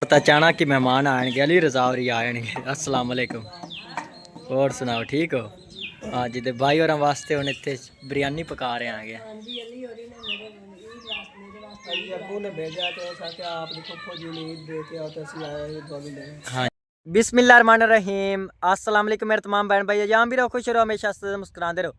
पता चाहना कि मेहमान आएंगे अली रजा और आएंगे। अस्सलाम वालेकुम। और सुनाओ ठीक हो? हाँ जी, तो भाई और वास्ते हम इतने बिरयानी पका रहे हैं आगे। हाँ, बिस्मिल्लाहिर्रहमानिर्रहीम। अस्सलाम वालेकुम मेरे तमाम बहन भाई, यहाँ भी रहो, खुश रहो, हमेशा मुस्कुराते रहो।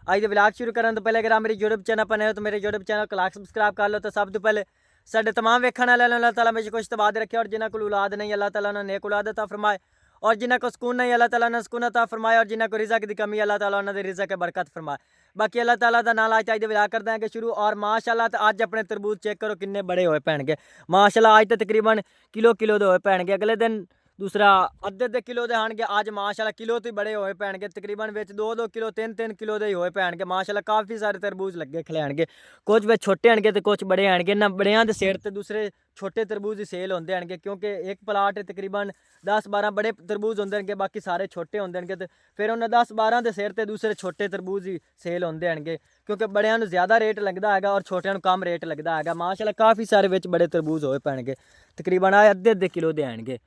आज तो व्लॉग शुरू करने तो पहले अगर आप मेरे यूट्यूब चैनल पर नए हो तो मेरे यूट्यूब चैनल को लाइक सब्सक्राइब कर लो। तो सब तो पहले साढ़े तमाम वेखण वाले अल्लाह ताला में कुछ तो बाद रखे, और जिन्हों को औलाद नहीं अल्लाह ताला ने नेक औलाद अता फरमाए, और जिन्हों को सुकून नहीं अल्लाह ताला ने सुकून अता फरमाए, और जिन्हों को रिज़्क़ की कमी अल्लाह ताला उन्होंने रिज़्क़ के बरकत फरमाए। बाकी अल्लाह ताला दा नाल आज चाहिए व्लॉग कर देंगे शुरू। और माशाल्लाह तो अज अपने तरबूज चेक करो किन्ने बड़े होए भैन के। माशाल्लाह अज तो तकरीबन किलो किलो दे होए भैन के। अगले दिन दूसरा अद्धे किलो दे आने आज माशाल्लाह किलो तो बड़े होए भैन के। तकरीबन विच 2-2 किलो 3-3 किलो दे होए भैन के। माशाल्लाह काफ़ी सारे तरबूज लगे खलैणगे, कुछ वे छोटे आएंगे तो कुछ बड़े आएंगे। इन्होंने बड़ियां दे सिर ते दूसरे छोटे तरबूज ही सेल होंदे आएंगे, क्योंकि एक प्लाट तकरीबन 10-12 बड़े तरबूज होंदे आएंगे, बाकी सारे छोटे होंदे आएंगे। तो फिर उन्हें 10-12 के सिर ते दूसरे छोटे तरबूज ही सेल होंदे आएंगे, क्योंकि बड़ियां नूं ज़्यादा रेट लगता है और छोटियां नूं कम रेट लगता है। माशाल्लाह काफ़ी सारे विच बड़े तरबूज होए पैणगे। तकरीबन आए अद्धे किलो दे आएंगे,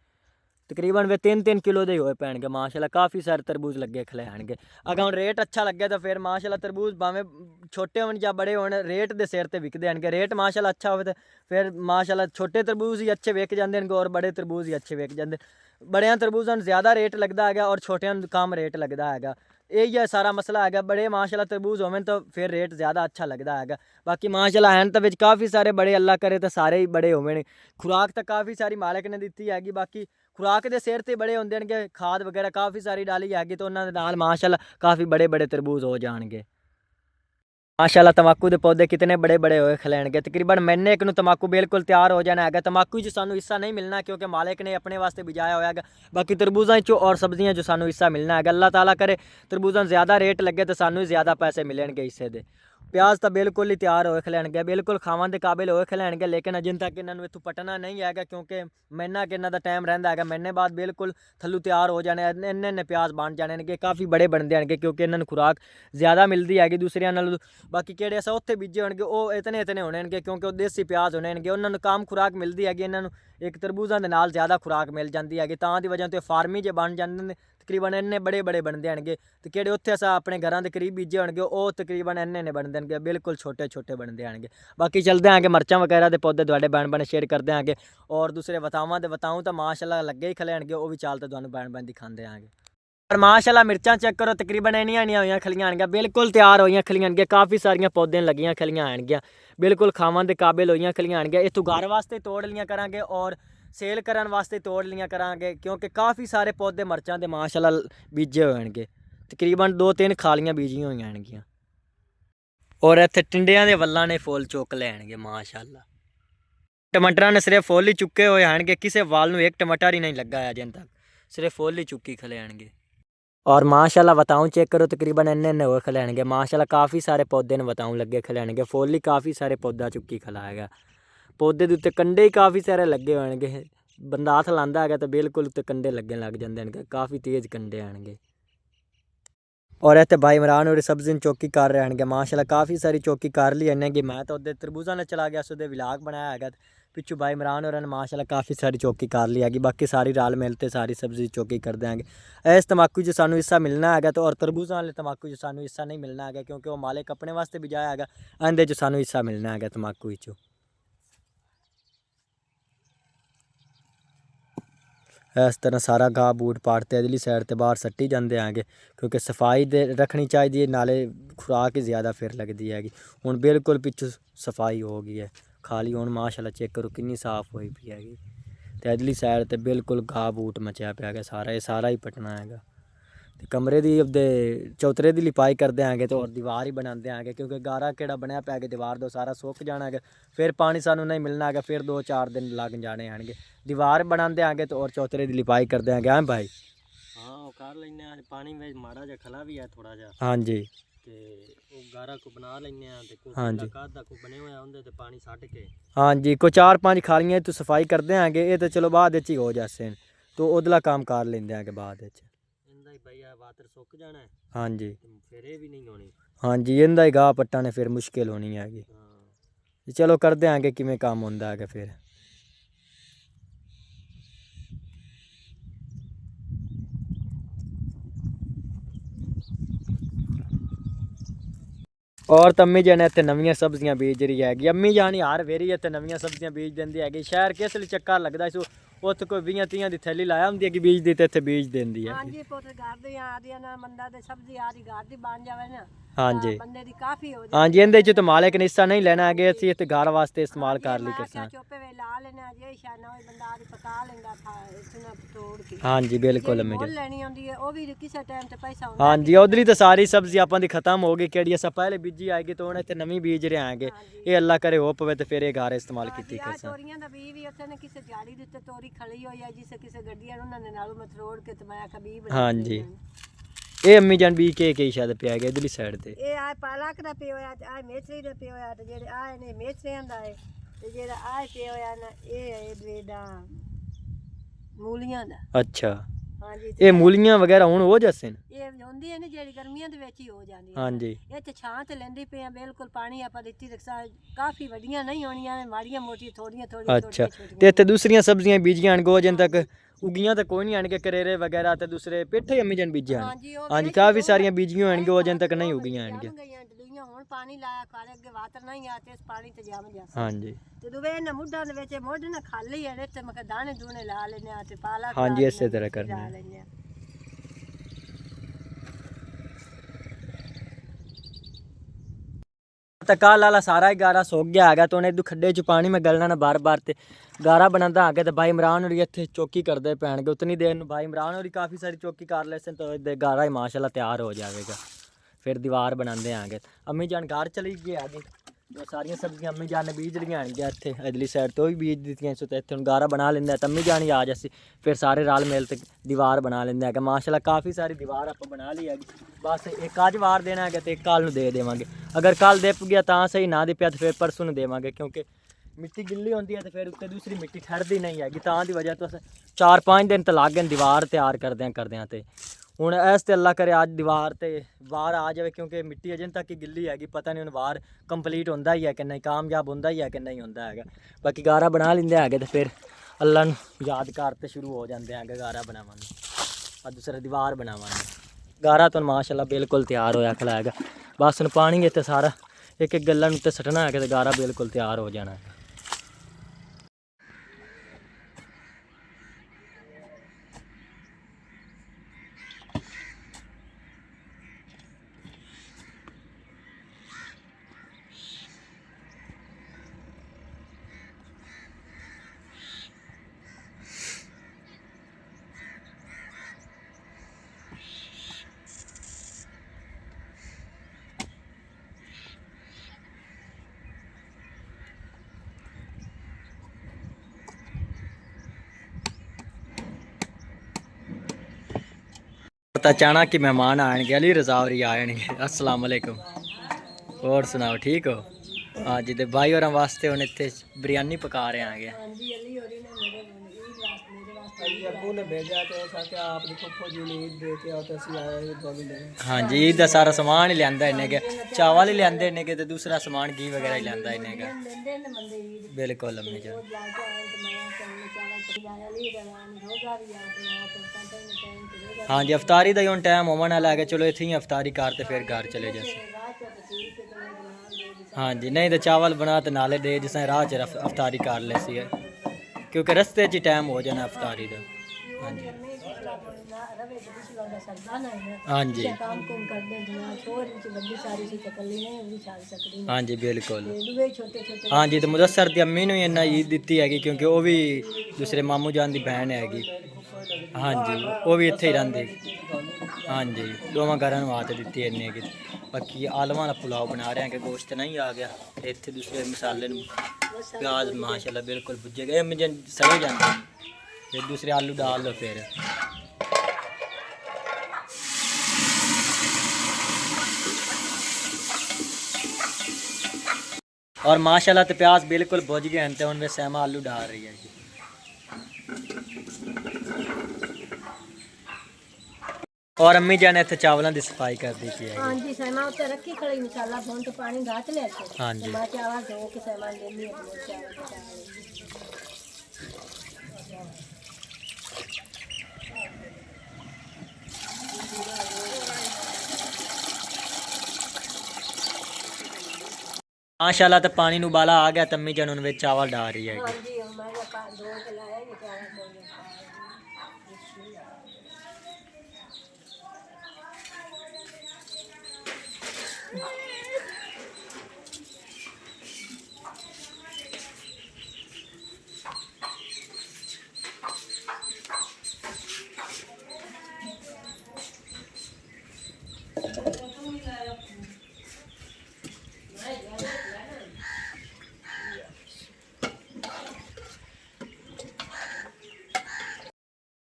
तकरीबन वे 3-3 किलो दे होए पैणगे। माशाल्लाह काफ़ी सारे तरबूज लगे खलैणगे। अगर हम रेट अच्छा लगे तो फिर माशाल्लाह तरबूज भावें छोटे होन या बड़े होन रेट दे सिर ते विकदे आएंगे। रेट माशाल्लाह अच्छा हो तो फिर माशाल्लाह छोटे तरबूज ही अच्छे विक जाते हैं और बड़े तरबूज ही अच्छे विक जाते। बड़ियां तरबूजां नूं ज़्यादा रेट लगता है और छोटियां नूं कम रेट लगता है। यही है सारा मसला है। बड़े माशाल्लाह तरबूज होवें तो फिर रेट ज़्यादा अच्छा लगता है। बाकी माशाल्लाह हैं तो काफ़ी सारे बड़े, अल्लाह करे तो सारे ही बड़े होवें। खुराक तो काफ़ी सारी मालिक ने दी हैगी, बाकी खुराक के सिर ते बड़े होंदे ने, खाद वगैरह काफ़ी सारी डाली हैगी तो उन्होंने नाल माशाल्लाह काफ़ी बड़े बड़े तरबूज हो जाएंगे। माशाल्लाह तंबाकू के पौधे कितने बड़े बड़े होए खलैणगे। तकरीबन महीने एक नूं तंबाकू बिल्कुल तैयार हो जाना है। तंबाकू जो सानू हिस्सा नहीं मिलना, क्योंकि मालिक ने अपने वास्ते बिजाया होया है। बाकी तरबूजा चो और सब्जियां जो सानू हिस्सा मिलना है, अल्लाह ताला करे तरबूजा ज़्यादा रेट लगे तो सानू ज़्यादा पैसे मिलणगे हिस्से दे। प्याज तो बिल्कुल ही तैयार होए खलैणगे, बिल्कुल खावन के काबिल होए खलैणगे, लेकिन अजिन तक इन्होंने इत्थों पटना नहीं है, क्योंकि महीना कि इन्हों का टाइम रहिंदा है। महीने बाद बिल्कुल थल्लू तैयार हो जाने, इन्ने प्याज बन जाने ने, काफ़ी बड़े बनते हैं, क्योंकि इन्होंने खुराक ज़्यादा मिलती हैगी दूसरियां नालों। बाकी किहड़े असां उत्थे बीजे होणगे वो इतने इतने होने, क्योंकि वो देसी प्याज होने, उन्होंने कम खुराक मिलती हैगी। इन्होंने एक तरबूजा के नाल ज़्यादा खुराक मिल जाती हैगी, तां दी वजह तो फार्मी जे बन जाते हैं। तकरीबन इन्ने बड़े बड़े बनते हैं। तो किहड़े उत्थे असां अपने घरां दे करीब बीजे होणगे वो तकरीबन इन्ने बनते हैं, बिल्कुल छोटे छोटे बनते हैं। बाकी चलते हैं कि मरचां वगैरह के पौधे तुहाडे बैन बैन शेयर करते हैं और दूसरे वतावां दे बताऊँ तो माशाल्लाह लगे ही खलैणगे, वो भी चाल तो तुहानूं बैन बैन दिखाते हैं। पर माशाल्लाह मिर्चां चेक करो, तकरीबन इन्नियां इन्नियां होईयां खलियां आणगियां, बिल्कुल तैयार होईयां खलियां आणगियां। काफ़ी सारियां पौधे लगियां खलियां आणगियां, बिल्कुल खावन के काबिल होईयां खलियां आणगियां। इत्थों घर वास्ते तोड़ लियां करांगे और सेल करन वास्ते तोड़ लियां करांगे, क्योंकि काफ़ी सारे पौधे मरचां दे माशाल्लाह बीजे होए होणगे। तकरीबन 2-3 खालियां बीजियां होईयां होणगियां। और इत्थे टिंडियां दे वल्लां ने फुल चुक लैणगे माशाल्लाह। टमाटरां ने सिर्फ फुल ही चुके हुए हैं, किसी वाल नूं एक टमाटर ही नहीं लगा है अजें तक, सिर्फ फुल ही चुकी खलैणगे। और माशाल्लाह बताऊँ चेक करो, तकरीबन इन्ने होए खलैणगे। माशाल्लाह काफ़ी सारे पौधे ने बताऊँ लगे खलैणगे, फुल ही काफ़ी सारे पौधा चुकी खला है। पौधे के उत्ते कंडे ही काफ़ी सारे लगे होणगे, बंदा हथ लांदा है तो बिल्कुल उत्ते कंडे लगन लग जाते हैं, काफ़ी तेज़ कंडे आएंगे। और इतने भाई इमरान और सब्जी चौकी कर रहे हैं माशाल्लाह, काफ़ी सारी चौकी कर ली इन्हें कि मैं तो उधर तरबूजा ने चला गया, उसदे व्लॉग बनाया है। पिछू भाई इमरान और माशाल्लाह काफ़ी सारी चौकी कर ली हैगी, बाकी सारी राल मिलते सारी सब्जी चौकी कर देंगे। इस तम्बाकू जो सानू हिस्सा मिलना है तो और तरबूजा वाले तम्बाकू जो सानू हिस्सा नहीं मिलना है, क्योंकि वो मालिक अपने वास्ते बिजाया है। इंदे जो सानू हिस्सा मिलना है तम्बाकू चो। इस तरह सारा घाह बूट पाड़ते अगली साइड ते बाहर सट्टी जाते हैं, क्योंकि सफाई दे रखनी चाहिए, नाले खुराक ही ज़्यादा फिर लगती हैगी। हुण बिल्कुल पिछू सफाई हो गई है खाली, हुण माशाल्लाह चेक करो कितनी साफ हुई पई हैगी। ते अगली साइड ते बिल्कुल घाह बूट मचया पिया है, सारा ये सारा ही पटना है। कमरे की अपने चौतरे की लिपाई करते हैं तो और दीवार ही बनाते हैं, क्योंकि गारा केड़ा बनया पाया है दीवार दो सारा सुक जाना है, फिर पानी सानू नहीं मिलना है, फिर 2-4 दिन लग जाने हैं। दीवार बनाते हैं तो और चौतरे की लिपाई करते हैं। हाँ भाई, हाँ कर लेने पानी में माड़ा जा खला भी है थोड़ा जा। हाँ जी, गारा को बना लेने, हाँ जी, बने हुए होंगे तो पानी सट के। हाँ जी, कोई 4-5 खालियाँ तो सफाई करते हैं, ये तो चलो बाद ही हो जाते, तो उधला काम कर लेंगे हैं बाद। वातर सुक जाना है, हाँ जी, फिर ये भी नहीं होनी। हाँ जी, इनका ही गाह पट्टा ने फिर मुश्किल होनी हैगी। चलो करते हैं कि किमें काम होंदा है फिर। ਔਰ ਤਾਂ ਅੰਮੀ ਜਾਨ ਇੱਥੇ ਨਵੀਆਂ ਸਬਜ਼ੀਆਂ ਬੀਜ ਰਹੀ ਹੈਗੀ। ਅੰਮੀ ਜਾਨ ਹਰ ਵੇਰੀ ਇੱਥੇ ਨਵੀਆਂ ਸਬਜ਼ੀਆਂ ਬੀਜ ਦਿੰਦੀ ਹੈਗੀ। ਸ਼ਹਿਰ ਕਿਸ ਲਈ ਚੱਕਰ ਲੱਗਦਾ ਸੀ ਉੱਥੇ ਕੋਈ 20-30 ਦੀ ਥੈਲੀ ਲਾਇਆ ਹੁੰਦੀ ਹੈ ਕਿ ਬੀਜ ਦੀ ਤੇ ਇੱਥੇ ਬੀਜ ਦਿੰਦੀ ਹੈ। ਹਾਂਜੀ ਪੁੱਤ ਘਰ ਦੀ ਆਦੀਆਂ ਨਾ ਬੰਦਾ ਤੇ ਸਬਜ਼ੀ ਆਦੀ ਘਰ ਦੀ ਬਣ ਜਾਵੇ ਨਾ ਹਾਂਜੀ ਬੰਦੇ ਦੀ ਕਾਫੀ ਹੋ ਹਾਂਜੀ, ਇਹਦੇ ਚ ਤਾਂ ਮਾਲਕ ਨੇ ਹਿੱਸਾ ਨਹੀਂ ਲੈਣਾ ਹੈਗੇ, ਅਸੀਂ ਇੱਥੇ ਘਰ ਵਾਸਤੇ ਇਸਤੇਮਾਲ ਕਰ ਲਈ ਕਿਸਾਨ। ਚੋਪੇ ਵੇ ਲਾ ਲੈਣਾ ਜੇ ਸ਼ਾਨਾ ਹੋਈ ਬੰਦਾ ਆਦੀ ਪਕਾ ਲੈਂਦਾ ਥਾ ਇਤਨਾ ਤੋੜ ਕੇ। ਹਾਂਜੀ ਬਿਲਕੁਲ ਅੰਮੀ ਮੁੱਲ ਜਾਨ। ਲੈਣੀ ਹੁੰਦੀ ਹੈ ਉਹ ਵੀ ਕਿਸੇ ਟਾਈਮ ਤੇ ਪੈਸਾ ਹੁੰਦਾ। ਹਾਂਜੀ ਉਧਰ ਹੀ ਤਾਂ ਸਾਰੀ ਸਬਜ਼ੀ ਆਪਾਂ ਦੀ ਖਤਮ ਹੋ ਗਈ, ਕਿਹੜੀ ਅਸਾਂ ਪਹਿਲੇ ਬੀਜੀ ਆਏਗੀ ਤਾਂ ਹੁਣ ਇੱਥੇ ਨਵੀਂ ਬੀਜ ਰਹੇ ਆਂਗੇ। ਇਹ ਅੱਲਾ ਕਰੇ ਹੋ ਪਵੇ ਤੇ ਫਿਰ ਇਹ ਘਰ ਇਸਤੇਮਾਲ ਕੀਤੀ ਕਿਸਾਨ। ਤੋਰੀਆਂ ਦਾ ਬੀਜ ਵੀ ਉੱਥੇ ਨੇ ਕਿਸੇ ਦਿਹਾੜੀ ਦੇ ਉੱਤੇ ਤੋਰੀ ਖੜੀ ਹੋਈ ਹੈ ਜਿਸੇ ਕਿਸੇ ਗੱਡੀਆਂ ਉਹਨਾਂ ਨੇ ਨਾਲੋਂ ਮਥਰੋੜ ਕੇ ਤੇ ਮੈਂ ਆਖਿਆ ਬੀਜ ਬਣਾ ਹਾਂਜੀ ਇਹ ਅੰਮੀ ਜਾਨ ਬੀ ਕੇ ਸ਼ਾਇਦ ਪਿਆ ਗਿਆ ਇਧਰਲੀ ਸਾਈਡ ਤੇ। ਇਹ ਆ ਪਾਲਕ ਦਾ ਪਿਆ ਹੋਇਆ ਤੇ ਆ ਮੇਥਰੀ ਦਾ ਪਿਆ ਹੋਇਆ ਤੇ ਜਿਹੜੇ ਆ ਨੇ ਮੇਥਰੀਆਂ ਦਾ ਹੈ ਤੇ ਜਿਹੜਾ ਆ ਪਿਆ ਹੋਇਆ ਨਾ ਇਹ ਹੈ ਦਵੇਦਾ ਮੂਲੀਆਂ ਦਾ। ਅੱਛਾ ਹਾਂਜੀ ਇਹ ਮੂਲੀਆਂ ਵਗੈਰਾ ਹੁਣ ਹੋ ਜਾਸਨ ਇਹ ਹੁੰਦੀ ਹੈ ਨਾ ਜਿਹੜੀ ਗਰਮੀਆਂ ਦੇ ਵਿੱਚ ਹੀ ਹੋ ਜਾਂਦੀ ਹੈ। ਹਾਂਜੀ ਇਹ ਤੇ ਛਾਂ ਤੇ ਲੈਂਦੀ ਪਈ ਆ ਬਿਲਕੁਲ ਪਾਣੀ ਆਪਾਂ ਦਿੱਤੀ ਰਖਸਾ ਕਾਫੀ ਵੱਡੀਆਂ ਨਹੀਂ ਹੋਣੀਆਂ ਮਾੜੀਆਂ ਮੋਟੀਆਂ ਥੋੜੀਆਂ ਅੱਛਾ ਤੇ ਇੱਥੇ ਦੂਸਰੀਆਂ ਸਬਜ਼ੀਆਂ ਬੀਜੀਆਂ ਹਨ ਗੋਜਨ ਤੱਕ ਉਗੀਆਂ ਤਾਂ ਕੋਈ ਨਹੀਂ ਆਣਗੇ, ਕਰੇਰੇ ਵਗੈਰਾ ਤੇ ਦੂਸਰੇ ਪੇਠੇ ਅੰਮੀ ਜਾਨ ਬੀਜੇ ਹਨ। ਹਾਂਜੀ ਕਾਫੀ ਸਾਰੀਆਂ ਬੀਜੀਆਂ ਹੋਣਗੇ ਉਹ ਅਜਨ ਤੱਕ ਨਹੀਂ ਉਗੀਆਂ ਆਣਗੇ। ਹੁਣ ਪਾਣੀ ਲਾਇਆ ਕਾਲੇ ਅੱਗੇ ਵਾਤਰ ਨਹੀਂ ਆ ਤੇ ਇਸ ਪਾਣੀ ਤੇ ਜਾਮ ਜਾ ਹਾਂਜੀ ਤੇ ਦੁਵੇ ਨਾ ਮੁੱਢਾਂ ਦੇ ਵਿੱਚ ਮੁੱਢ ਨਾ ਖਾਲੀ ਹੈ ਤੇ ਮੈਂ ਦਾਣੇ ਦੂਣੇ ਲਾ ਲੈਨੇ ਆ ਤੇ ਪਾਲਾ ਹਾਂਜੀ ਇਸੇ ਤਰ੍ਹਾਂ ਕਰਨਾ ਹੈ। ਲੈਨੇ ਆ। ਤਾਂ ਕੱਲ ਵਾਲਾ ਸਾਰਾ ਹੀ ਗਾਰਾ ਸੁੱਕ ਗਿਆ ਹੈਗਾ, ਤਾਂ ਉਹਨੇ ਇਦੋਂ ਖੱਡੇ 'ਚ ਪਾਣੀ ਮੈਂ ਗਲਣਾ ਨਾ ਬਾਰ-ਬਾਰ ਤੇ ਗਾਰਾ ਬਣਾਉਂਦਾ ਆ ਗਿਆ। ਤੇ ਭਾਈ ਇਮਰਾਨ ਹੋਰੀ ਇੱਥੇ ਚੌਕੀ ਕਰਦੇ ਪੈਣਗੇ ਉਤਨੀ ਦੇਰ ਨੂੰ। ਭਾਈ ਇਮਰਾਨ ਹੋਰੀ ਕਾਫੀ ਸਾਰੀ ਚੌਕੀ ਕਰ ਲੈ ਸਨ ਤਾਂ ਇਹਦੇ ਗਾਰਾ ਹੀ ਮਾਸ਼ਾਅੱਲਾ ਤਿਆਰ ਹੋ ਜਾਵੇਗਾ। ਫਿਰ ਦੀਵਾਰ ਬਣਾਉਂਦੇ ਆਂਗੇ। ਅੰਮੀ ਜਾਨ ਘਰ ਚਲੀ ਗਈ ਆਗੇ, ਜੋ ਸਾਰੀਆਂ ਸਬਜ਼ੀਆਂ ਅੰਮੀ ਜਾਨ ਨੇ ਬੀਜ ਲਈਆਂ ਆਣਗੀਆਂ ਇੱਥੇ ਅਗਲੀ ਸਾਈਡ ਤੋਂ ਵੀ ਬੀਜ ਦਿੱਤੀਆਂ ਸੋ ਤੇ ਇੱਥੇ ਹੁਣ ਗਾਰਾ ਬਣਾ ਲੈਂਦਾ ਤਾਂ ਅੰਮੀ ਜਾਨ ਹੀ ਆ ਜਾਸੀ ਫਿਰ ਸਾਰੇ ਰਲ ਮਿਲ ਤੇ ਦੀਵਾਰ ਬਣਾ ਲੈਂਦੇ ਹੈਗੇ। ਮਾਸ਼ਾਅੱਲਾ ਕਾਫੀ ਸਾਰੀ ਦੀਵਾਰ ਆਪਾਂ ਬਣਾ ਲਈ ਹੈਗੀ। ਬਸ ਇੱਕ ਅੱਜ ਵਾਰ ਦੇਣਾ ਹੈਗਾ ਤੇ ਕੱਲ ਨੂੰ ਦੇ ਦੇਵਾਂਗੇ। ਅਗਰ ਕੱਲ ਦਿਪ ਗਿਆ ਤਾਂ ਸਹੀ, ਨਾ ਦਿਪਿਆ ਤੇ ਫਿਰ ਪਰਸੋਂ ਨੂੰ ਦੇਵਾਂਗੇ ਕਿਉਂਕਿ ਮਿੱਟੀ ਗਿੱਲੀ ਹੁੰਦੀ ਹੈ ਤੇ ਫਿਰ ਉੱਤੇ ਦੂਸਰੀ ਮਿੱਟੀ ਠੜਦੀ ਨਹੀਂ ਹੈਗੀ। ਤਾਂ ਦੀ ਵਜ੍ਹਾ ਤੋਂ 4-5 ਦਿਨ ਤਾਂ ਲੱਗ ਗਏ ਦੀਵਾਰ ਤਿਆਰ ਕਰਦਿਆਂ ਤੇ ਹੁਣ ਇਸ ਤੇ ਅੱਲਾ ਕਰੇ ਅੱਜ ਦੀਵਾਰ ਤੇ ਵਾਰ ਆ ਜਾਵੇ ਕਿਉਂਕਿ ਮਿੱਟੀ ਅਜੇ ਤੱਕ ਹੀ ਗਿੱਲੀ ਹੈਗੀ। ਪਤਾ ਨਹੀਂ ਹੁਣ ਵਾਰ ਕੰਪਲੀਟ ਹੁੰਦਾ ਹੀ ਹੈ ਕਿ ਨਹੀਂ, ਕਾਮਯਾਬ ਹੁੰਦਾ ਹੀ ਹੈ ਕਿ ਨਹੀਂ ਹੁੰਦਾ ਹੈਗਾ। ਬਾਕੀ ਗਾਰਾ ਬਣਾ ਲੈਂਦੇ ਹੈਗੇ ਤੇ ਫਿਰ ਅੱਲਾ ਨੂੰ ਯਾਦ ਕਰ ਤੇ ਸ਼ੁਰੂ ਹੋ ਜਾਂਦੇ ਹੈਗੇ ਗਾਰਾ ਬਣਾਵਾਂਗੇ। ਆ ਦੂਸਰਾ ਦੀਵਾਰ ਬਣਾਵਾਂਗੇ। ਗਾਰਾ ਤਾਂ ਮਾਸ਼ਾਅੱਲਾ ਬਿਲਕੁਲ ਤਿਆਰ ਹੋਇਆ ਖਲਾ ਹੈਗਾ। ਬਸ ਹੁਣ ਪਾਣੀ ਇੱਥੇ ਸਾਰਾ ਇੱਕ ਗੱਲਾਂ ਨੂੰ ਤੇ ਸੱਟਣਾ ਹੈਗਾ ਤੇ ਗਾਰਾ ਬਿਲਕੁਲ ਤਿਆਰ ਹੋ ਜਾਣਾ ਹੈ। ਤਾਂ अचानक कि मेहमान आएंगे, अली रजा होरी आएंगे। अस्सलाम वालेकुम। और सुनाओ ठीक हो? हाँ जी, तो भाई और वास्ते हुण इत्थे बिरयानी पका रहे आंगे। हाँ जी ईद का सारा समान ही लिया इन्हें के, चावल ही लिया इन्हें के ते दूसरा समान घी वगैरह ही लिया इन्हें का। बिल्कुल अम्मी जी। हाँ जी अफतारी का हम टाइम होवन वाला है, चलो इत्थे ही अफतारी करते फिर घर चले जाए। हाँ जी नहीं तो चावल बना तो नाले दे जिस राह च अफतारी कर ले सी क्योंकि रस्ते च टाइम हो जाना अफतारी का। हाँ जी हाँ जी हाँ जी बिल्कुल। हाँ जी तो मुदस्सर की अम्मी ने इन्ना ईद दी हैगी क्योंकि वो भी दूसरे मामू जान की बहन हैगी। हाँ जी वो भी इत्थे ही रहिंदी। हाँ जी दोवां घरां नूं आत दित्ती इन्ने की। बाकी आलू वाला पुलाव बना रहे हैं कि गोश्त नहीं आ गया इत्थे दूसरे मसाले प्याज माशाल्लाह बिल्कुल भुजे गए मुझे सड़े जाते फिर दूसरे आलू डाल दो फिर। और माशाल्लाह तो प्याज बिल्कुल भुज गए हैं तो उनमें सहमा आलू डाल रही है जी। और अम्मी जाने इतने चावलों की सफाई कर दी थी। हाँ जी सहमा उत्ते रखी खड़ी मसाला भून तो पानी घाट लिया। हाँ जी चावल धो के सहमा लेनी है। ਮਾਸ਼ਾਅੱਲਾ ਤੇ ਪਾਣੀ ਨੂੰ ਉਬਾਲਾ ਆ ਗਿਆ ਤੇ ਅੰਮੀ ਜਾਨ ਹੁਣ ਵਿੱਚ ਚਾਵਲ ਡਾਲ ਰਹੀ ਹੈਗੀ। ਹਾਂਜੀ ਹੁਣ ਮੈਂ ਕਿਹਾ ਦੋ ਕੇ ਲਾਇਆ ਇਹ ਚਾਵਲ ਤੋਂ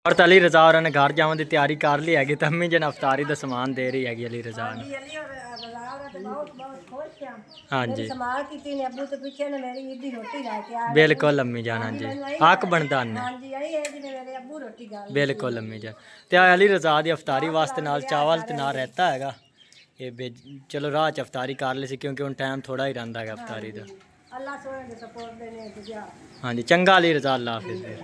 और तो अली रजा और ने घर जाने की तैयारी कर ली हैगी तो अम्मी जन अफतारी का समान दे रही हैगी अली रजा ने। ਹਾਂਜੀ ਅਲੀ ਔਰ ਰਜ਼ਾਵ ਤੇ ਬਹੁਤ ਬਹੁਤ ਖੁਸ਼ ਹਾਂ। हाँ ਮੇਰੀ जी ਸਮਾਲ ਕੀਤੀ ਨੇ ਅੱਬੂ ਤੋਂ ਪਿੱਛੇ ਨੇ ਮੇਰੀ ਈਦ ਦੀ ਰੋਟੀ ਲੈ ਕੇ ਆ बिल्कुल अम्मी जान। हाँ जी हक बनता ने ਹਾਂਜੀ ਆਈ ਇਹ ਜਿਹਨੇ ਮੇਰੇ ਅੱਬੂ ਰੋਟੀ ਖਾ ਲਈ। बिल्कुल अम्मी जान। तो अली रजा की अफतारी वास्ते नाल चावल ते नाल रहता हैगा ये चलो राह च अफतारी कर ली सी क्योंकि हुण टाइम थोड़ा ही रहिंदा हैगा अफतारी दा। ਅੱਲਾ ਸੋਹਣੇ ਦੇ ਸਪੋਰਟ ਦੇ ਨੇ ਤੇ ਜਾ हाँ जी चंगा अली रजा अल्लाह हाफिज़ फिर।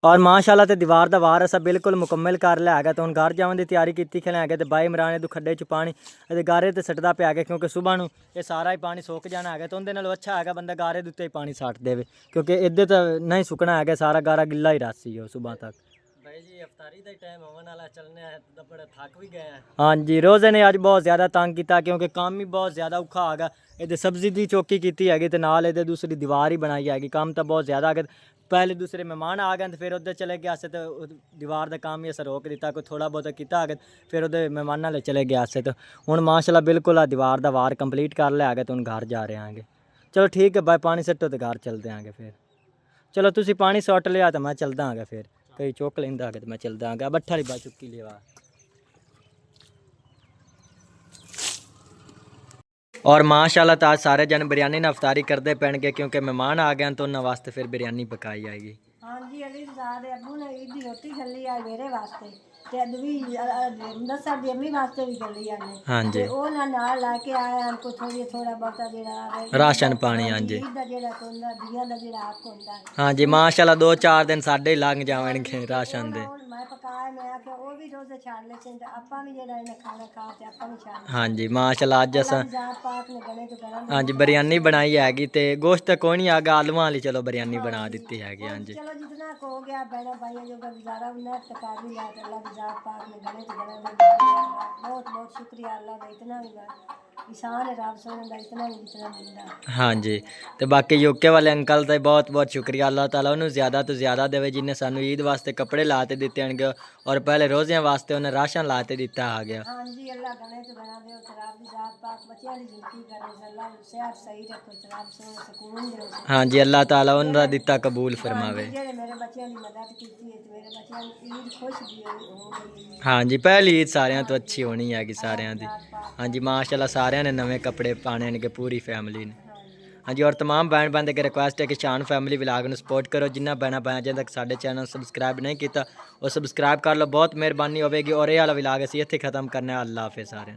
और माशाअल्लाह ते दीवार दा वार असा बिल्कुल मुकम्मल कर लिया है तो हुण घर जाने की तैयारी की खले है तो बाई इमरान दू खड्डे च पानी ते गारे ते सटदा पिया है क्योंकि सुबह नूं ये सारा ही पानी सुक जाना है तो उहदे नालों अच्छा है बंदा गारे दे उत्ते ही पानी सट देवे क्योंकि इधर तो नहीं सुकना है सारा गारा गिला ही रस ही हो सुबह तक। भाई जी अफतारी का टाइम होने वाला चलने है तो बड़ा थक भी गया है। हाँ जी रोज़े ने अज बहुत ज़्यादा तंग किया क्योंकि काम ही बहुत ज़्यादा औखा आ गया। ये सब्जी की चौकी की हैगी तो नाल ये दूसरी दीवार ही बनाई हैगी काम तो बहुत ज़्यादा आ गया। पहले दूसरे मेहमान आ गए तो फिर उधर चले गए अस तो दीवार का काम ही अस रोक दिता कोई थोड़ा बहुत किया आ गया फिर उधर मेहमान वाले चले गए अस तो हूँ माशाअल्लाह बिल्कुल आ दीवार का वार कंप्लीट कर लिया है तो हूँ घर जा रहे हैं। चलो ठीक है भाई पानी सट्टो तो घर चलते हैं फिर। चलो तुसी पानी सट लिया तो मैं चलदा हाँ फिर कई चुक लेंदा तो मैं चलदा हाँ बट्ठा वाली बात चुकी लिया। और माशाअल्लाह तो आज सारे जन बिरयानी ना अफतारी करते पैणगे क्योंकि मेहमान आ गए तो उन्होंने वास्ते फिर बिरयानी पकाई आएगी। ਹਾਂਜੀ ਅਲੀ ਰਜ਼ਾ ਦੇ ਅੱਬੂ ਨੇ ਈਦ ਦੀ ਰੋਟੀ ਛੱਲੀ ਆ ਮੇਰੇ ਵਾਸਤੇ ਤੇ ਅਦਵੀ ਅੰਮ੍ਰਿਤਸਰ ਦੀ ਅੰਮੀ ਵਾਸਤੇ ਵੀ ਛੱਲੀ ਆ ਨੇ हाँ जी ਤੇ ਉਹ ਨਾਲ ਲੈ ਕੇ ਆਏ ਹਨ ਕੋ ਥੋੜਾ ਬਹੁਤਾ ਜਿਹੜਾ राशन पानी। हाँ जी ਈਦ ਦਾ ਜਿਹੜਾ ਹੁੰਦਾ ਦੀਆਂ ਦਾ ਜਿਹੜਾ ਹੱਕ ਹੁੰਦਾ ਹੈ। हाँ जी माशाअल्लाह 2-4 दिन साढ़े ही लंघ जावणगे राशन दे। ਹੁਣ ਮੈਂ ਪਕਾਇਆ ਮੈਂ ਆਖਿਆ ਉਹ ਵੀ ਰੋਜ਼ੇ ਛੱਡ ਲੈ ਤੇ ਆਪਾਂ ਵੀ ਜਿਹੜਾ ਇਹਨਾਂ ਖਾਣਾ ਖਾ ਤੇ ਆਪਾਂ ਵੀ ਛੱਡ हाँ जी माशाअल्लाह अज अस ਜਾਤ ਪਾਕ ਨੇ ਗਲੇ ਤੋਂ ਗਲਾਂ हाँ जी बिरयानी बनाई हैगी तो गोश्त कोई नहीं आगा आलूआं वाली चलो बिरयानी बना दी हैगी। हाँ जी चलो जितना को हो गया बहना भाइयों जो गुजारा उन्हें टका भी लिया अल्लाह की जात पाक ने गले तो गले बहुत बहुत शुक्रिया अल्लाह का इतना भी किसान है रब सोने का इतना भी जितना मिलता। हाँ जी तो बाकी यूके वाले अंकल का बहुत बहुत शुक्रिया अल्लाह ताला उन्होंने ज़्यादा तो ज़्यादा देवे जिन्हें सानू ईद वास्ते कपड़े लाते दिते हैं और पहले रोज़ियाँ वास्ते उन्हें राशन लाते दिता आ गया। हाँ जी अल्लाह गले तो गला दे रब की जात पाक बच्चों की जिंदगी करे अल्लाह सेहत सही रखो रब सोने सुकून दे। हाँ जी अल्लाह ताला उन्होंने दिता कबूल फरमावे। मेरे बच्चों की मदद की है मेरे बच्चों की ईद खुश भी हो गई। हाँ जी पहली ईद सारियां तो अच्छी होनी हैगी सारियां दी। हाँ जी माशाल्लाह सारियां ने नवे कपड़े पाने ने पूरी फैमिली ने। हाँ जी और तमाम बहन बंदे की रिक्वेस्ट है कि शान फैमिली व्लॉग को सपोर्ट करो जिन्ना बहना भाई जब तक साढ़े चैनल सबसक्राइब नहीं किया और सबसक्राइब कर लो बहुत मेहरबानी होगी। और ये वाला व्लॉग असीं इत्थे खत्म करना है। अल्लाह हाफिज़ सारे।